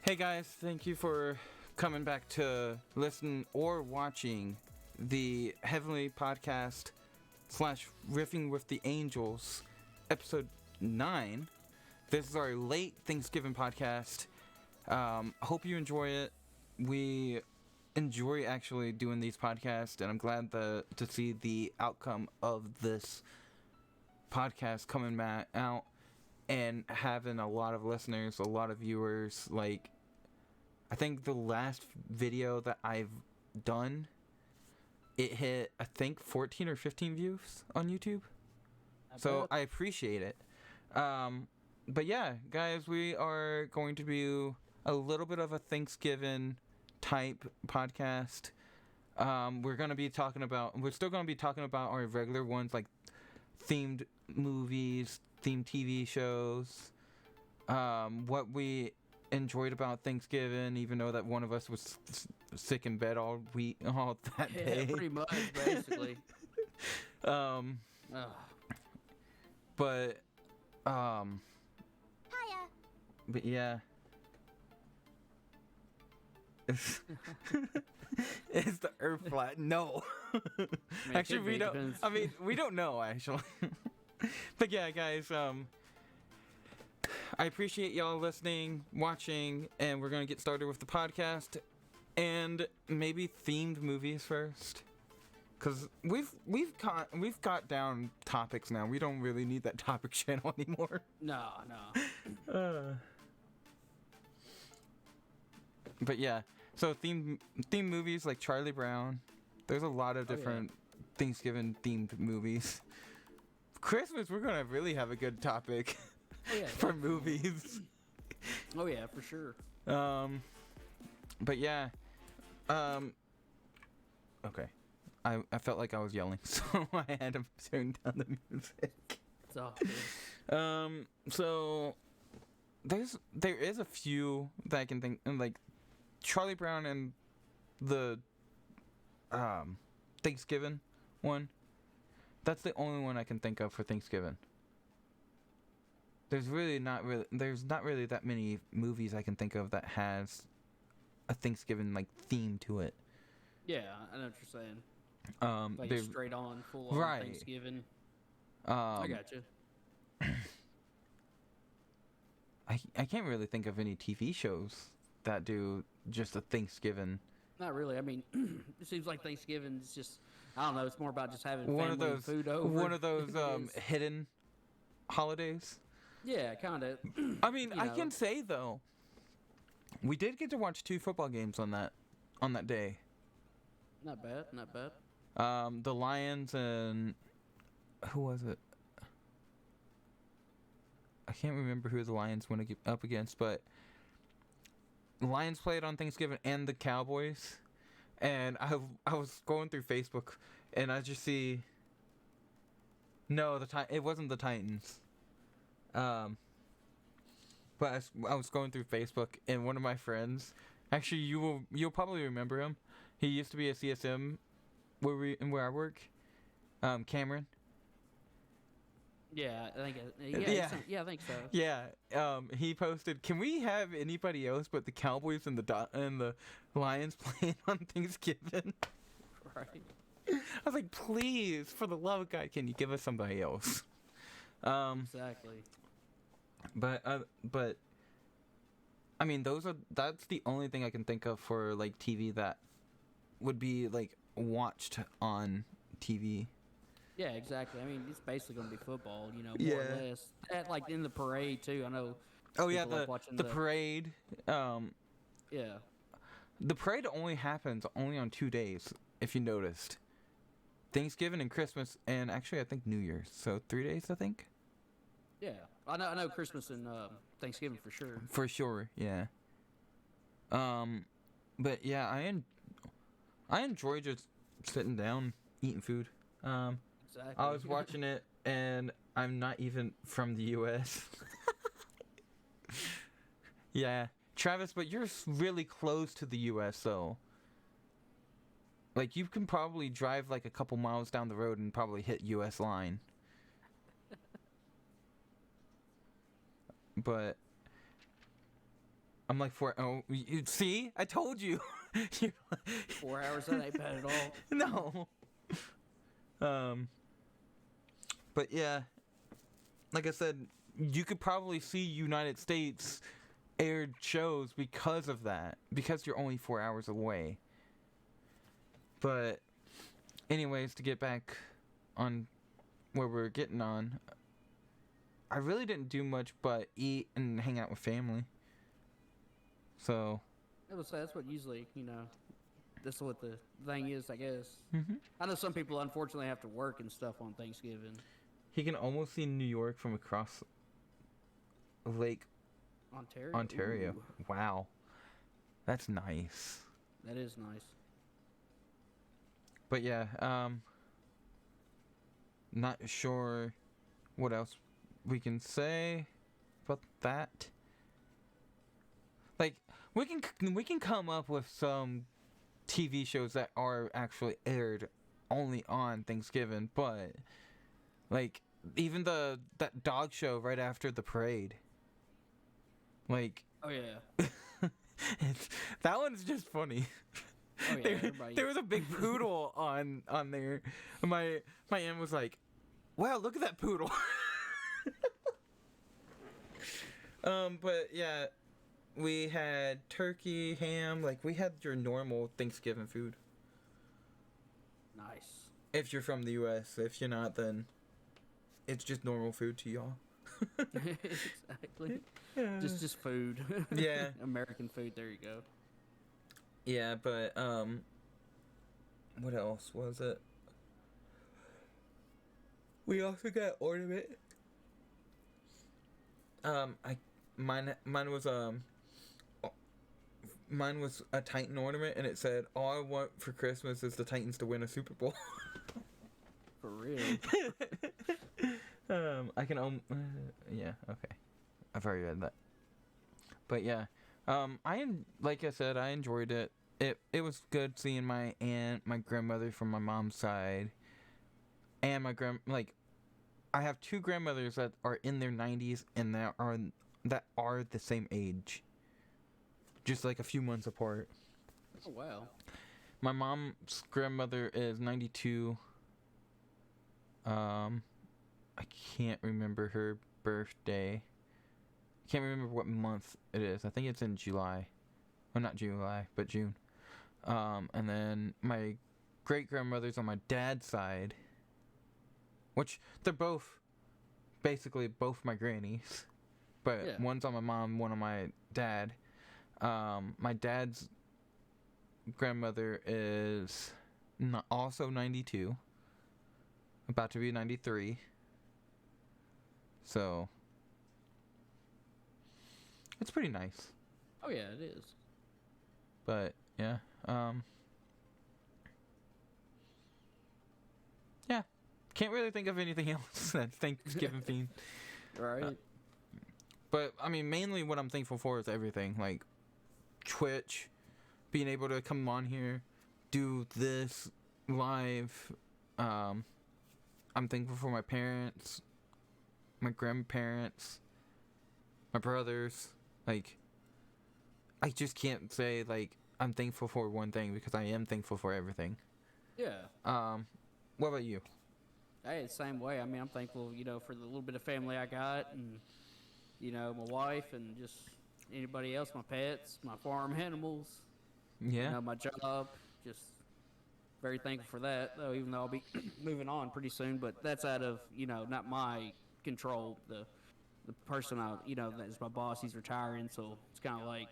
Hey guys, thank you for coming back to listen or watching the Heavenly Podcast / Riffing with the Angels, episode 9. This is our late Thanksgiving podcast. Hope you enjoy it. We enjoy actually doing these podcasts, and I'm glad to see the outcome of this podcast coming out and having a lot of listeners, a lot of viewers. Like, I think the last video that I've done, it hit, I think, 14 or 15 views on YouTube. So I appreciate it. But yeah, guys, we are going to be a little bit of a Thanksgiving type podcast. We're still going to be talking about our regular ones, like themed movies, themed TV shows, what we enjoyed about Thanksgiving, even though that one of us was sick in bed all that day. Yeah, pretty much, basically. But Hiya. but yeah. Is the Earth flat? No. Actually, we don't. Depends. I mean, we don't know actually. But yeah, guys. I appreciate y'all listening, watching, and we're gonna get started with the podcast, and maybe themed movies first, cause we've got down topics now. We don't really need that topic channel anymore. No. But yeah, so themed movies like Charlie Brown. There's a lot of different Thanksgiving themed movies. Christmas, we're gonna really have a good topic for movies. Oh yeah, for sure. But yeah, okay. I felt like I was yelling, so I had to turn down the music. It's all good. So there is a few that I can think, like Charlie Brown and the Thanksgiving one. That's the only one I can think of for Thanksgiving. There's not really that many movies I can think of that has a Thanksgiving like theme to it. Yeah, I know what you're saying. Like They're- straight on, full on Right. Thanksgiving. I I got you. I can't really think of any TV shows that do just a Thanksgiving. Not really. I mean, it seems like Thanksgiving is just, I don't know. It's more about just having One family of those food over. One of those It is. hidden holidays. Yeah, kind of. I mean, You I know. can say though, we did get to watch 2 football games on that day. Not bad. Not bad. The Lions and who was it? I can't remember who the Lions went up against, but the Lions played on Thanksgiving and the Cowboys. And I was going through Facebook and I just see it wasn't the Titans. But I was going through Facebook and one of my friends, actually you'll probably remember him. He used to be a CSM where I work. Cameron. Yeah, I think. I think so. Yeah. He posted, "Can we have anybody else but the Cowboys and the Lions playing on Thanksgiving?" Right. I was like, "Please, for the love of God, can you give us somebody else?" Exactly. But I mean, that's the only thing I can think of for like TV that would be like watched on TV. Yeah, exactly. I mean, it's basically going to be football, more Yeah. or less. That, like in the parade too. I know. Oh yeah, people like watching the parade. Yeah. The parade only happens on 2 days, if you noticed. Thanksgiving and Christmas, and actually I think New Year's. So 3 days, I think. Yeah, I know Christmas and Thanksgiving for sure. For sure, yeah. But yeah, I enjoy just sitting down, eating food. Exactly. I was watching it, and I'm not even from the U.S. Yeah, Travis, but you're really close to the U.S., though. Like, you can probably drive like a couple miles down the road and probably hit U.S. line. But I'm like see, I told you. 4 hours, that ain't bad at all. No. But yeah, like I said, you could probably see United States aired shows because of that, because you're only 4 hours away. But anyways, to get back on where we're getting on, I really didn't do much but eat and hang out with family. So That's what usually, that's what the thing is, I guess. mm-hmm. I know some people unfortunately have to work and stuff on Thanksgiving. He can almost see New York from across Lake Ontario. Ooh. Wow. That's nice. That is nice. But yeah, not sure what else we can say about that. Like, we can come up with some TV shows that are actually aired only on Thanksgiving, but like even that dog show right after the parade. Like, oh yeah. that one's just funny. Oh yeah, there was a big poodle on there. My aunt was like, "Wow, look at that poodle." But yeah, we had turkey, ham, like we had your normal Thanksgiving food. Nice. If you're from the US, if you're not, then it's just normal food to y'all. Exactly. Just food. Yeah. American food. There you go. Yeah, but what else was it? We also got ornament. Mine was a Titan ornament, and it said, "All I want for Christmas is the Titans to win a Super Bowl." For real. I can yeah, okay. I've already read that. But yeah, like I said, I enjoyed it. It was good seeing my aunt, my grandmother from my mom's side, and I have two grandmothers that are in their 90s and that are the same age. Just like a few months apart. Oh wow. My mom's grandmother is 92. I can't remember her birthday. I can't remember what month it is. I think it's in July. Well, not July, but June. And then my great-grandmother's on my dad's side, which they're basically both my grannies. But Yeah. one's on my mom, one on my dad. My dad's grandmother is also 92. About to be 93. So it's pretty nice. Oh yeah, it is. But yeah, yeah, can't really think of anything else that's Thanksgiving themed. Right. But I mean, mainly what I'm thankful for is everything, like Twitch, being able to come on here, do this live. I'm thankful for my parents, my grandparents, my brothers. Like, I just can't say like I'm thankful for one thing because I am thankful for everything. Yeah. What about you? Hey, the same way. I mean, I'm thankful, for the little bit of family I got, and my wife, and just anybody else, my pets, my farm animals. Yeah. My job. Just very thankful for that, though. Even though I'll be moving on pretty soon, but that's out of not my control. The person that is my boss, he's retiring, so it's kind of like.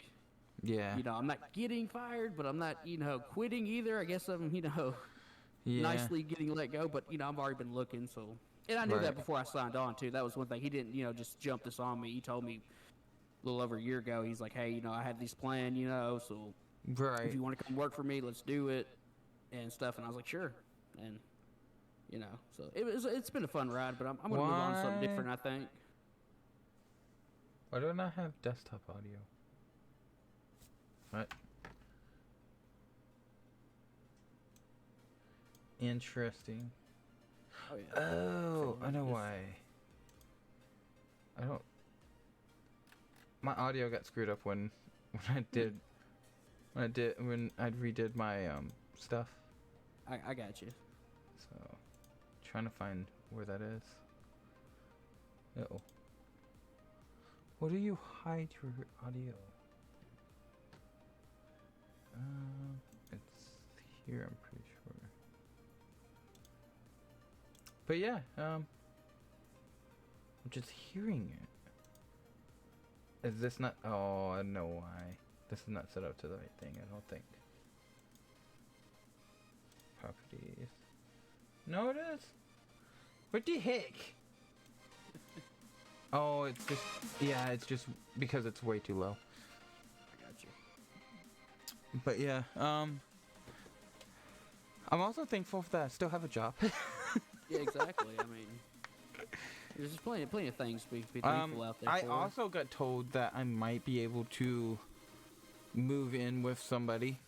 Yeah. I'm not getting fired, but I'm not, quitting either. I guess I'm, Yeah. nicely getting let go, but, I've already been looking, so. And I knew that before I signed on, too. That was one thing. He didn't, just jump this on me. He told me a little over a year ago. He's like, hey, I had this plan, so. Right. If you want to come work for me, let's do it and stuff. And I was like, sure. And, so it's been a fun ride, but I'm going to move on to something different, I think. Why do I not have desktop audio? What? Interesting. Oh, yeah. Oh, I know why. My audio got screwed up when when I redid my stuff. I got you. So, trying to find where that is. Uh-oh. What do you hide your audio? It's here, I'm pretty sure. But yeah, I'm just hearing it. Is this not? Oh, I know why. This is not set up to the right thing, I don't think. Properties. No, it is. What the heck? Oh, it's just, yeah, it's just because it's way too low. I got you. But yeah, I'm also thankful that I still have a job. Yeah, exactly. I mean, there's just plenty of things to be thankful out there I for. also got told that I might be able to move in with somebody,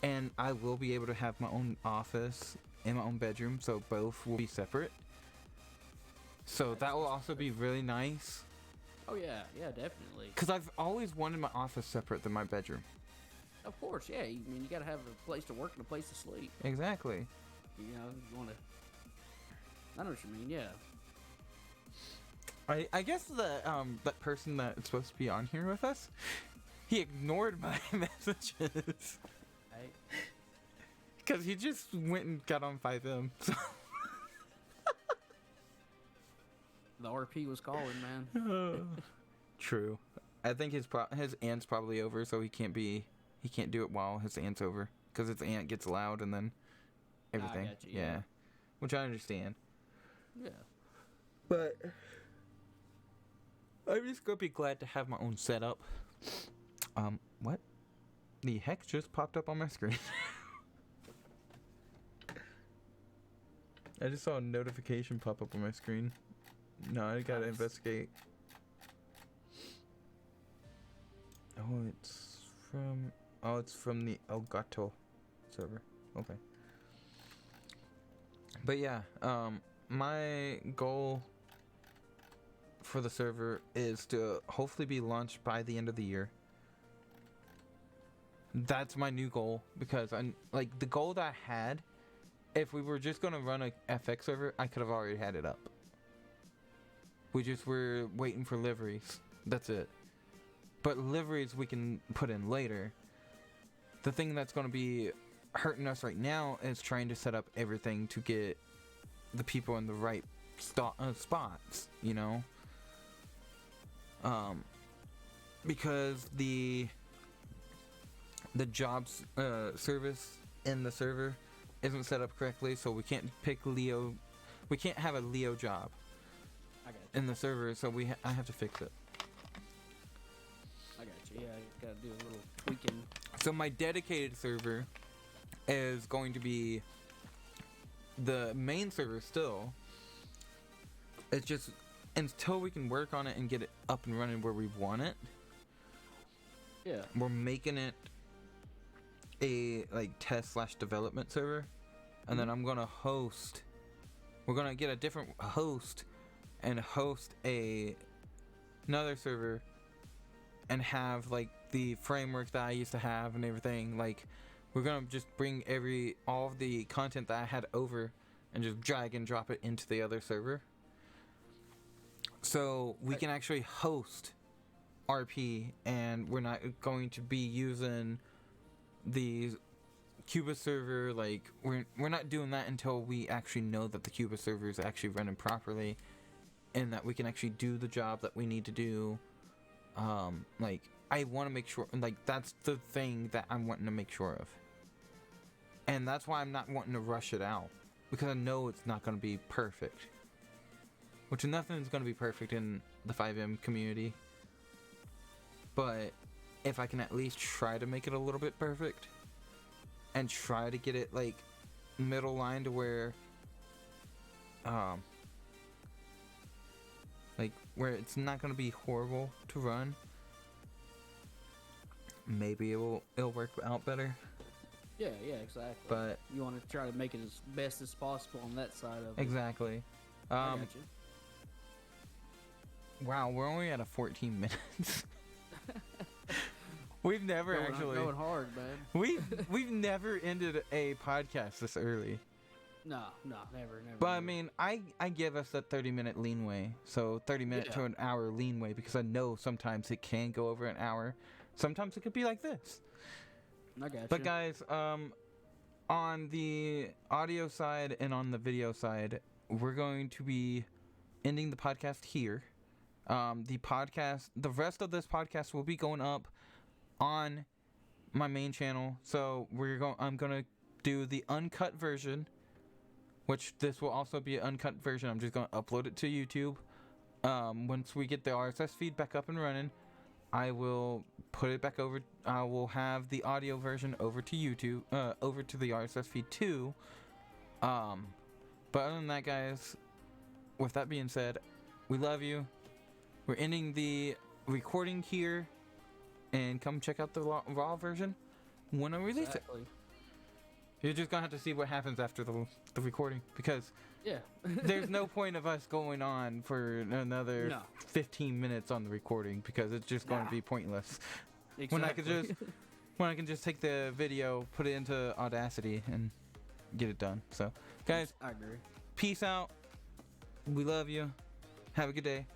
and I will be able to have my own office and my own bedroom, so both will be separate. So that will also be really nice. Oh yeah, definitely. Because I've always wanted my office separate than my bedroom. Of course, yeah. I mean, you gotta have a place to work and a place to sleep. Exactly. You know, you wanna. I know what you mean. Yeah. I guess that person that's supposed to be on here with us, he ignored my messages. Hey. Because he just went and got on 5M. So. The RP was calling, man. True. I think his ant's probably over, so he can't do it while his ant's over, because his ant gets loud and then everything. I got you, yeah. Which I understand. Yeah. But I'm just gonna be glad to have my own setup. What the heck just popped up on my screen? I just saw a notification pop up on my screen. No, I gotta investigate. Oh, it's from the Elgato server. Okay. But yeah, my goal for the server is to hopefully be launched by the end of the year. That's my new goal, because I'm like, the goal that I had, if we were just gonna run a FX server, I could have already had it up. We just were waiting for liveries. That's it. But liveries we can put in later. The thing that's going to be hurting us right now is trying to set up everything to get the people in the right spots, you know? Because the jobs service in the server isn't set up correctly, so we can't pick Leo. We can't have a Leo job in the server, so I have to fix it. I got you. Yeah, I gotta do a little tweaking. So my dedicated server is going to be the main server still. It's just until we can work on it and get it up and running where we want it. Yeah. We're making it a like test/development server, and then I'm gonna host. We're gonna get a different host and host another server and have like the framework that I used to have and everything. Like, we're gonna just bring all of the content that I had over and just drag and drop it into the other server, so we can actually host RP, and we're not going to be using the Cuba server. Like, we're not doing that until we actually know that the Cuba server is actually running properly and that we can actually do the job that we need to do. Like, I want to make sure, like, that's the thing that I'm wanting to make sure of. And that's why I'm not wanting to rush it out, because I know it's not going to be perfect. Which nothing's going to be perfect in the 5M community. But if I can at least try to make it a little bit perfect and try to get it like middle line to where like where it's not going to be horrible to run, maybe it'll work out better. Yeah, exactly. But you want to try to make it as best as possible on that side of it. Exactly. I got you. Wow, we're only at a 14 minutes. We've never actually going hard, man. we've never ended a podcast this early. No, never. But I mean, I give us that 30-minute leanway, so 30-minute to an hour leanway, because I know sometimes it can go over an hour. Sometimes it could be like this. I got you. But guys, on the audio side and on the video side, we're going to be ending the podcast here. The rest of this podcast will be going up on my main channel. So I'm gonna do the uncut version, which this will also be an uncut version. I'm just gonna upload it to YouTube. Once we get the RSS feed back up and running, I will put it back over. I will have the audio version over to YouTube, over to the RSS feed too. But other than that, guys, with that being said, we love you. We're ending the recording here, and come check out the raw version when I release it. You're just gonna have to see what happens after the recording, because there's no point of us going on for another 15 minutes on the recording, because it's just going to be pointless. Exactly. When I can just take the video, put it into Audacity, and get it done. So, guys, I agree. peace out. We love you. Have a good day.